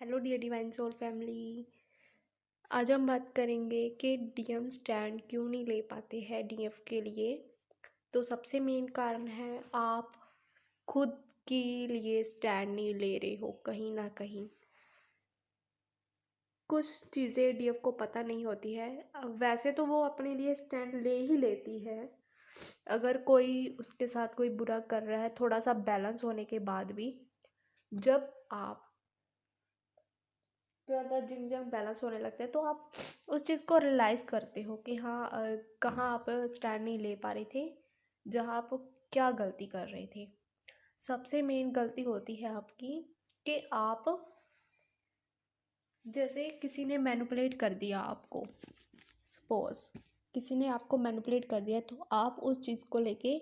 Hello dear divine soul family. आज हम बात करेंगे कि डीएम स्टैंड क्यों नहीं ले पाते हैं डीएफ के लिए। तो सबसे मेन कारण है आप खुद के लिए स्टैंड नहीं ले रहे हो। कहीं ना कहीं कुछ चीज़ें डीएफ को पता नहीं होती है। वैसे तो वो अपने लिए स्टैंड ले ही लेती है। अगर कोई उसके साथ कोई बुरा कर रहा है, थोड़ा सा बैलेंस होने के बाद भी, जब आप ज़्यादा जिंग जंग बैलेंस होने लगता है तो आप उस चीज़ को रियलाइज़ करते हो कि हाँ, कहाँ आप स्टैंड नहीं ले पा रहे थे, जहाँ आप क्या गलती कर रहे थे। सबसे मेन गलती होती है आपकी कि आप, जैसे किसी ने मैनिपुलेट कर दिया आपको, सपोज किसी ने आपको मैनिपुलेट कर दिया, तो आप उस चीज़ को लेके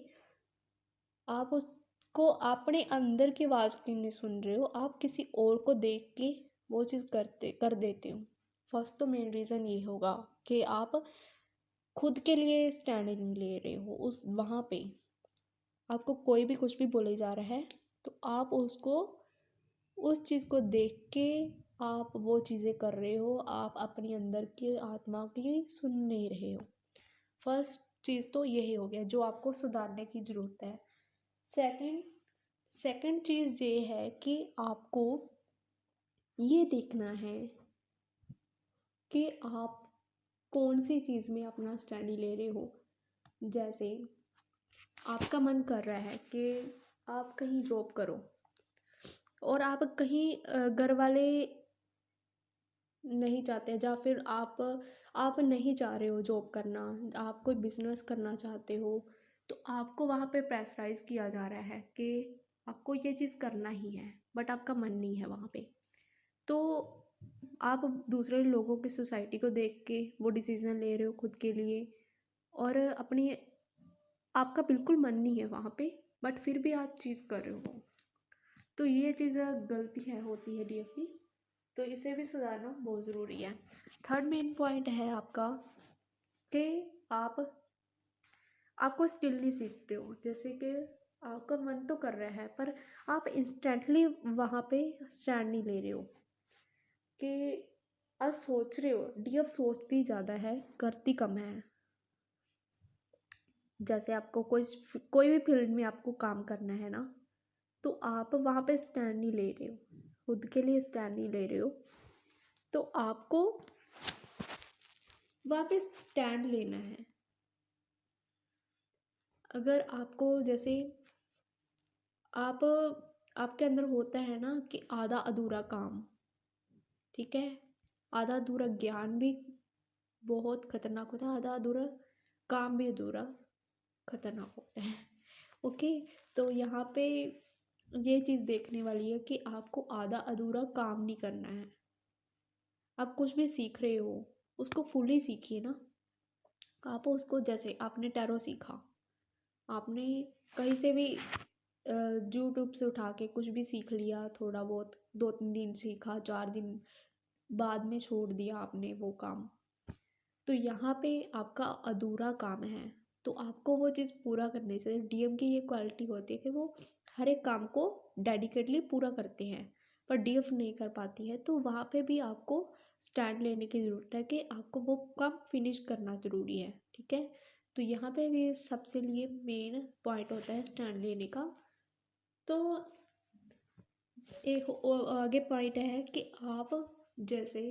आप उसको अपने अंदर की आवाज़ क्यों नहीं सुन रहे हो, आप किसी और को देख के वो चीज़ कर देते हो। फर्स्ट तो मेन रीज़न ये होगा कि आप खुद के लिए स्टैंड नहीं ले रहे हो। उस वहाँ पे आपको कोई भी कुछ भी बोले जा रहा है तो आप उसको, उस चीज़ को देख के आप वो चीज़ें कर रहे हो, आप अपनी अंदर की आत्मा की सुन नहीं रहे हो। फर्स्ट चीज़ तो यही हो गया जो आपको सुधारने की ज़रूरत है। सेकंड सेकंड चीज़ ये है कि आपको ये देखना है कि आप कौन सी चीज़ में अपना स्टैंड ले रहे हो। जैसे आपका मन कर रहा है कि आप कहीं जॉब करो और आप कहीं घर वाले नहीं चाहते, या फिर आप नहीं चाह रहे हो जॉब करना, आप कोई बिजनेस करना चाहते हो, तो आपको वहाँ पे प्रेशराइज किया जा रहा है कि आपको ये चीज़ करना ही है, बट आपका मन नहीं है वहाँ पे। तो आप दूसरे लोगों की सोसाइटी को देख के वो डिसीज़न ले रहे हो खुद के लिए, और अपनी, आपका बिल्कुल मन नहीं है वहाँ पे, बट फिर भी आप चीज़ कर रहे हो। तो ये चीज़ गलती है, होती है डीएफ की। तो इसे भी सुधारना बहुत ज़रूरी है। थर्ड मेन पॉइंट है आपका कि आप आपको स्किल नहीं सीखते हो। जैसे कि आपका मन तो कर रहा है पर आप इंस्टेंटली वहाँ पे स्टैंड नहीं ले रहे हो, कि आप सोच रहे हो। डीएफ सोचती ज़्यादा है, करती कम है। जैसे आपको कोई भी फील्ड में आपको काम करना है ना, तो आप वहाँ पे स्टैंड नहीं ले रहे हो, खुद के लिए स्टैंड नहीं ले रहे हो, तो आपको वहाँ पे स्टैंड लेना है। अगर आपको, जैसे आप आपके अंदर होता है ना कि आधा अधूरा काम, ठीक है, आधा अधूरा ज्ञान भी बहुत खतरनाक होता है, आधा अधूरा काम भी अधूरा खतरनाक होता है। ओके, तो यहाँ पे ये चीज़ देखने वाली है कि आपको आधा अधूरा काम नहीं करना है। आप कुछ भी सीख रहे हो उसको फुली सीखिए ना। आप उसको, जैसे आपने टैरो सीखा, आपने कहीं से भी यूट्यूब से उठा के कुछ भी सीख लिया, थोड़ा बहुत 2-3 दिन सीखा, 4 दिन बाद में छोड़ दिया आपने वो काम, तो यहाँ पे आपका अधूरा काम है। तो आपको वो चीज़ पूरा करनी चाहिए। डीएम की ये क्वालिटी होती है कि वो हर एक काम को डेडिकेटली पूरा करते हैं, पर डीएफ नहीं कर पाती है। तो वहाँ पे भी आपको स्टैंड लेने की ज़रूरत है कि आपको वो काम फिनिश करना ज़रूरी है, ठीक है। तो यहाँ पे भी सबसे लिए मेन पॉइंट होता है स्टैंड लेने का। तो एक आगे पॉइंट है कि आप, जैसे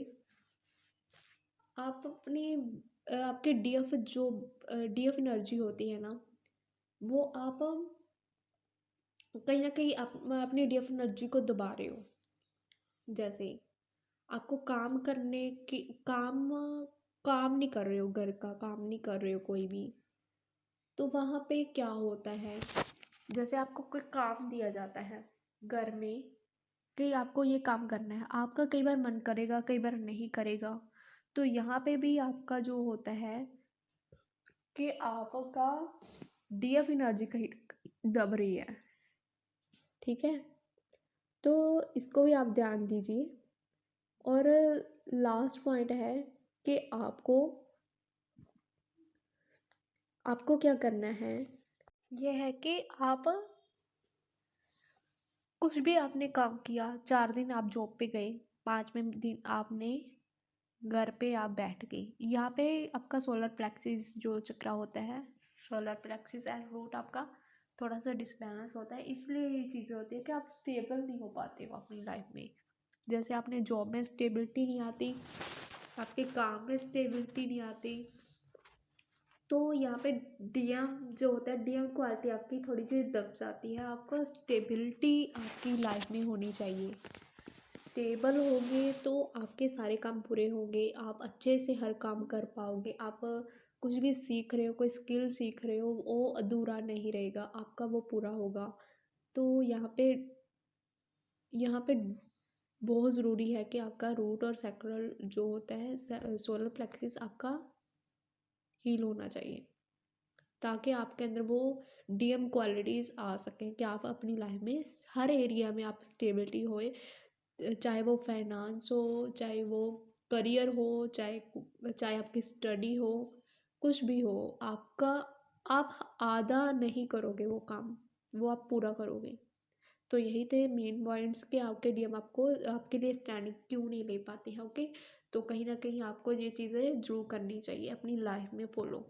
आप अपनी आपके डीएफ एनर्जी होती है ना, वो आप कहीं ना कहीं आप अपनी डीएफ एनर्जी को दबा रहे हो। जैसे आपको काम करने की, काम नहीं कर रहे हो, घर का काम नहीं कर रहे हो कोई भी, तो वहाँ पे क्या होता है, जैसे आपको कोई काम दिया जाता है घर में कि आपको ये काम करना है, आपका कई बार मन करेगा, कई बार नहीं करेगा। तो यहाँ पे भी आपका जो होता है कि आपका डीएफ एनर्जी कहीं दब रही है, ठीक है। तो इसको भी आप ध्यान दीजिए। और लास्ट पॉइंट है कि आपको क्या करना है, यह है कि आप कुछ भी आपने काम किया, 4 दिन आप जॉब पे गए, 5वें दिन आपने घर पे आप बैठ गई, यहाँ पे आपका सोलर प्लेक्सिस जो चक्रा होता है, सोलर प्लेक्सिस एंड रूट आपका थोड़ा सा डिसबैलेंस होता है, इसलिए ये चीज़ें होती है कि आप स्टेबल नहीं हो पाते हो अपनी लाइफ में। जैसे आपने जॉब में स्टेबिलिटी नहीं आती, आपके काम में स्टेबिलिटी नहीं आती, तो यहाँ पे डीएम जो होता है, डीएम क्वालिटी आपकी थोड़ी सी दब जाती है। आपको स्टेबिलिटी आपकी लाइफ में होनी चाहिए। स्टेबल होगे तो आपके सारे काम पूरे होंगे, आप अच्छे से हर काम कर पाओगे। आप कुछ भी सीख रहे हो, कोई स्किल सीख रहे हो, वो अधूरा नहीं रहेगा, आपका वो पूरा होगा। तो यहाँ पे बहुत ज़रूरी है कि आपका रूट और सैक्रल जो होता है, सोलर प्लेक्सिस आपका हील होना चाहिए, ताकि आपके अंदर वो डीएम क्वालिटीज़ आ सकें कि आप अपनी लाइफ में हर एरिया में आप स्टेबिलिटी होए, चाहे वो फाइनेंस हो, चाहे वो करियर हो, चाहे चाहे आपकी स्टडी हो, कुछ भी हो, आपका आप आधा नहीं करोगे वो काम, वो आप पूरा करोगे। तो यही थे मेन पॉइंट्स कि आपके डीएम आपको आपके लिए स्टैंडिंग क्यों नहीं ले पाते हैं। ओके, तो कहीं ना कहीं आपको ये चीज़ें जरूर करनी चाहिए अपनी लाइफ में फॉलो।